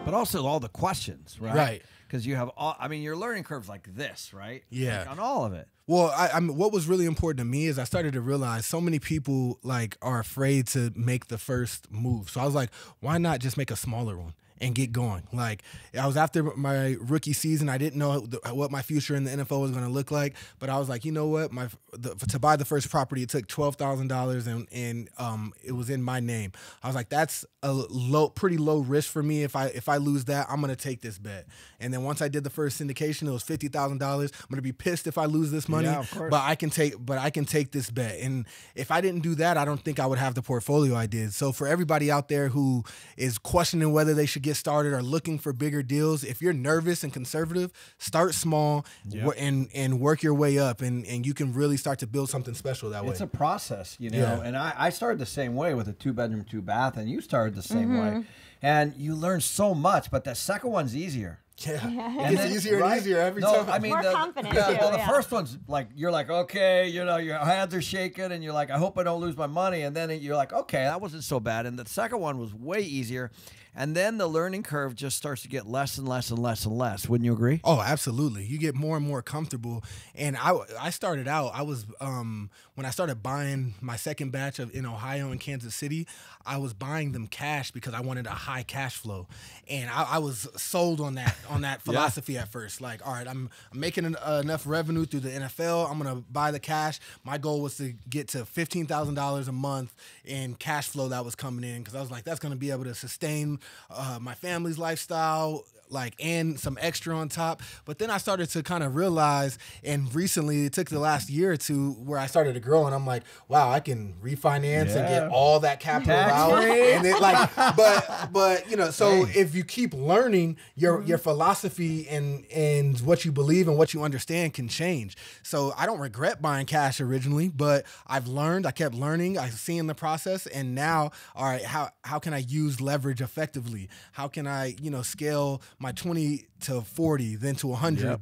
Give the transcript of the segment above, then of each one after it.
But also all the questions, right? Right. Because you have all, I mean, your learning curve's like this, right? Yeah. Like on all of it. Well, what was really important to me is I started to realize so many people like are afraid to make the first move. So I was like, why not just make a smaller one and get going? Like, I was after my rookie season. I didn't know what my future in the NFL was going to look like, but I was like, you know what? To buy the first property, it took $12,000 and it was in my name. I was like, that's a pretty low risk for me. If I lose that, I'm going to take this bet. And then once I did the first syndication, it was $50,000. I'm going to be pissed if I lose this money, Yeah, of course. but I can take this bet. And if I didn't do that, I don't think I would have the portfolio I did. So for everybody out there who is questioning whether they should get started or looking for bigger deals, if you're nervous and conservative, start small. Yep. and work your way up, and you can really start to build something special that way. It's a process, you know. Yeah. And I started the same way with a 2-bedroom, 2-bath, and you started the same way. And you learn so much, but the second one's easier. Yeah. And It gets easier and easier every time. I mean, More confident, yeah, too, well, the yeah. first one's like, you're like, okay, you know, your hands are shaking, and you're like, I hope I don't lose my money. And then you're like, okay, that wasn't so bad. And the second one was way easier. And then the learning curve just starts to get less and less and less and less. Wouldn't you agree? Oh, absolutely. You get more and more comfortable. And I started out, I was, when I started buying my second batch in Ohio and Kansas City, I was buying them cash because I wanted a high cash flow. And I was sold on that philosophy at first. Like, all right, I'm making enough revenue through the NFL. I'm going to buy the cash. My goal was to get to $15,000 a month in cash flow that was coming in, because I was like, that's going to be able to sustain my family's lifestyle, like, and some extra on top. But then I started to kind of realize, and recently it took the last year or two where I started to grow, and I'm like, wow, I can refinance and get all that capital out. And it like, but you know, so if you keep learning, your philosophy and what you believe and what you understand can change. So I don't regret buying cash originally, but I've learned, I kept learning, I've seen the process, and now, all right, how can I use leverage effectively? How can I, you know, scale my 20 to 40, then to 100,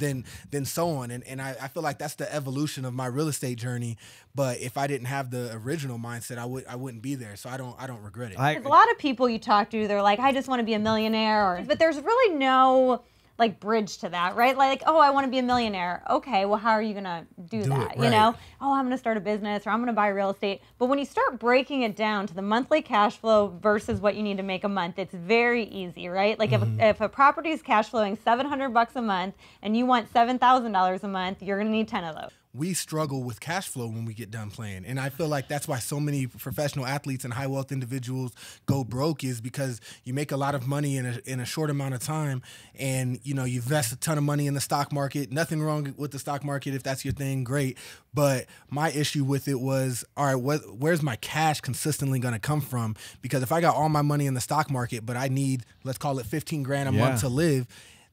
then so on. And I feel like that's the evolution of my real estate journey. But if I didn't have the original mindset, I wouldn't be there. So I don't regret it. Because a lot of people you talk to, they're like, I just want to be a millionaire. But there's really no like bridge to that, right? Like, oh, I want to be a millionaire. Okay, well, how are you gonna do that? Right. You know, oh, I'm gonna start a business, or I'm gonna buy real estate. But when you start breaking it down to the monthly cash flow versus what you need to make a month, it's very easy, right? Like if a property is cash flowing $700 a month and you want $7,000 a month, you're gonna need 10 of those. We struggle with cash flow when we get done playing. And I feel like that's why so many professional athletes and high wealth individuals go broke, is because you make a lot of money in a short amount of time, and you know, you invest a ton of money in the stock market. Nothing wrong with the stock market. If that's your thing, great. But my issue with it was, all right, where's my cash consistently going to come from? Because if I got all my money in the stock market, but I need, let's call it 15 grand a month to live,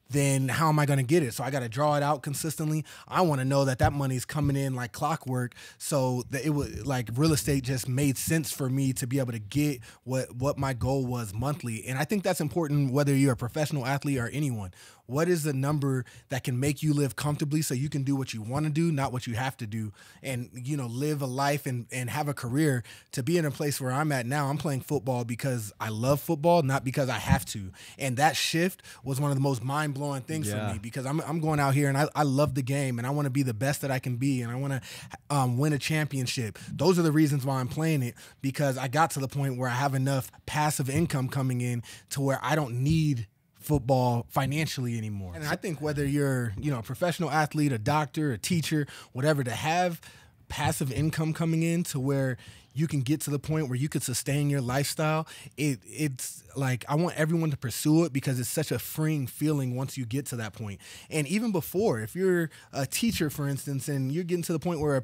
then how am I going to get it? So I got to draw it out consistently. I want to know that money's coming in like clockwork. So that it was like real estate just made sense for me to be able to get what my goal was monthly. And I think that's important whether you're a professional athlete or anyone. What is the number that can make you live comfortably so you can do what you want to do, not what you have to do, and, you know, live a life and have a career? To be in a place where I'm at now, I'm playing football because I love football, not because I have to. And that shift was one of the most mind-blowing things for me, because I'm going out here and I love the game, and I want to be the best that I can be, and I want to win a championship. Those are the reasons why I'm playing it, because I got to the point where I have enough passive income coming in to where I don't need football financially anymore. And I think whether you're, you know, a professional athlete, a doctor, a teacher, whatever, to have passive income coming in to where you can get to the point where you could sustain your lifestyle, it's like, I want everyone to pursue it, because it's such a freeing feeling once you get to that point. And even before, if you're a teacher, for instance, and you're getting to the point where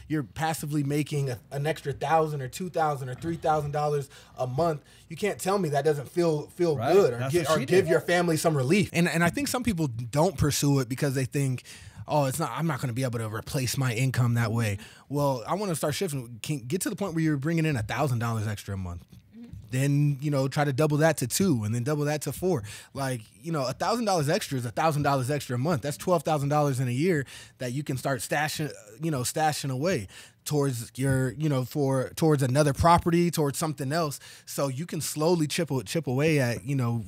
you're passively making an extra $1,000 or $2,000 or $3,000 a month, you can't tell me that doesn't feel good or give your family some relief. And I think some people don't pursue it because they think, oh, I'm not going to be able to replace my income that way. Well, I want to start shifting. Get to the point where you're bringing in $1,000 extra a month. Then, you know, try to double that to 2, and then double that to 4. Like, you know, $1,000 extra is $1,000 extra a month. That's $12,000 in a year that you can start stashing away. towards your, towards another property, towards something else. So you can slowly chip away at,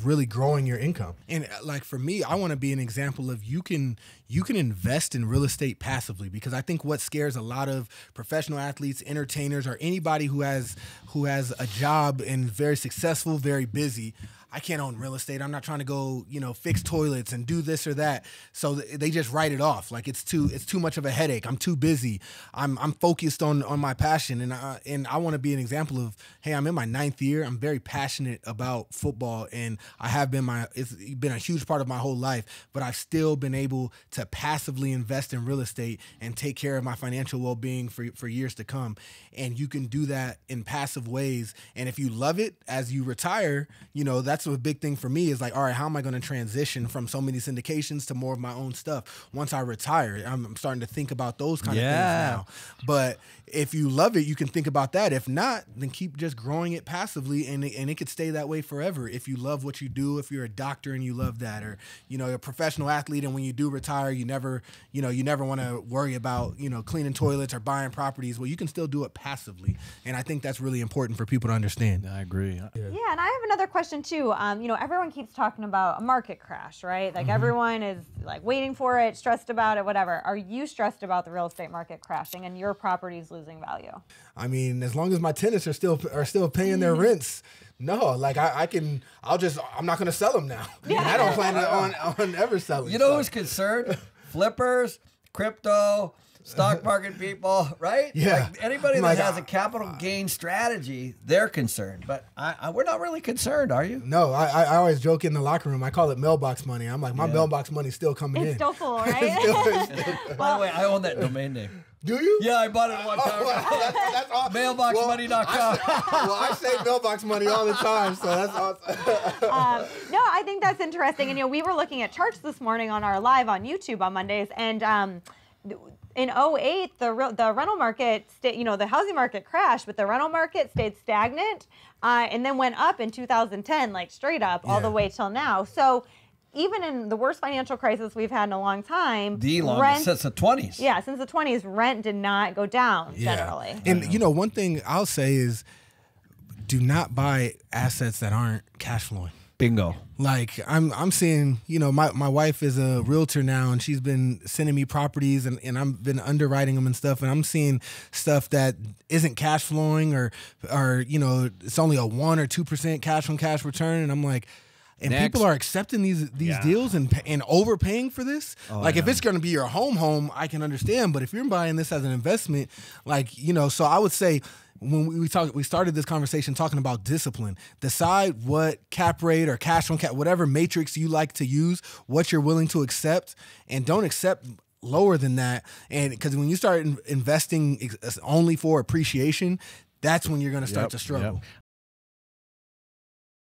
really growing your income. And like for me, I want to be an example of you can invest in real estate passively, because I think what scares a lot of professional athletes, entertainers, or anybody who has a job and very successful, very busy. I can't own real estate. I'm not trying to go, fix toilets and do this or that. So they just write it off. Like it's too much of a headache. I'm too busy. I'm focused on my passion. And I want to be an example of, hey, I'm in my 9th year. I'm very passionate about football, and I have been it's been a huge part of my whole life, but I've still been able to passively invest in real estate and take care of my financial well-being for years to come. And you can do that in passive ways. And if you love it as you retire, that's a big thing for me is like, all right, how am I going to transition from so many syndications to more of my own stuff once I retire? I'm starting to think about those kind of things now. But if you love it, you can think about that. If not, then keep just growing it passively, and it could stay that way forever. If you love what you do, if you're a doctor and you love that, or a professional athlete, and when you do retire, you never want to worry about cleaning toilets or buying properties. Well, you can still do it passively, and I think that's really important for people to understand. I agree. Yeah, and I have another question too. Everyone keeps talking about a market crash, right? Like everyone is like waiting for it, stressed about it, whatever. Are you stressed about the real estate market crashing and your properties losing value? I mean, as long as my tenants are still paying their rents, no. Like I'm not going to sell them now. Yeah. And I don't plan on ever selling. Who's concerned? Flippers, crypto, stock market people, right? Yeah. Like anybody that has a capital gain strategy, they're concerned. But we're not really concerned, are you? No, I always joke in the locker room. I call it mailbox money. I'm like, my mailbox money's still coming in. It's still full, right? By the way, I own that domain name. Do you? Yeah, I bought it a long time ago. That's awesome. Mailboxmoney.com. I say mailbox money all the time, so that's awesome. No, I think that's interesting. And we were looking at charts this morning on our live on YouTube on Mondays, and in 2008, the rental market, the housing market crashed, but the rental market stayed stagnant, and then went up in 2010, like straight up all the way till now. So even in the worst financial crisis we've had in a long time, since the 20s. Yeah, since the 20s, rent did not go down generally. And one thing I'll say is, do not buy assets that aren't cash flowing. Bingo. Like I'm seeing, my wife is a realtor now, and she's been sending me properties, and I've been underwriting them and stuff, and I'm seeing stuff that isn't cash flowing, or it's only a 1 or 2% cash on cash return, and I'm like, and Next. people are accepting these deals and overpaying for this. If it's going to be your home, I can understand, but if you're buying this as an investment, so I would say, when we started this conversation talking about discipline, decide what cap rate or cash on cap, whatever matrix you like to use, what you're willing to accept, and don't accept lower than that. And because when you start investing only for appreciation, that's when you're going to start to struggle.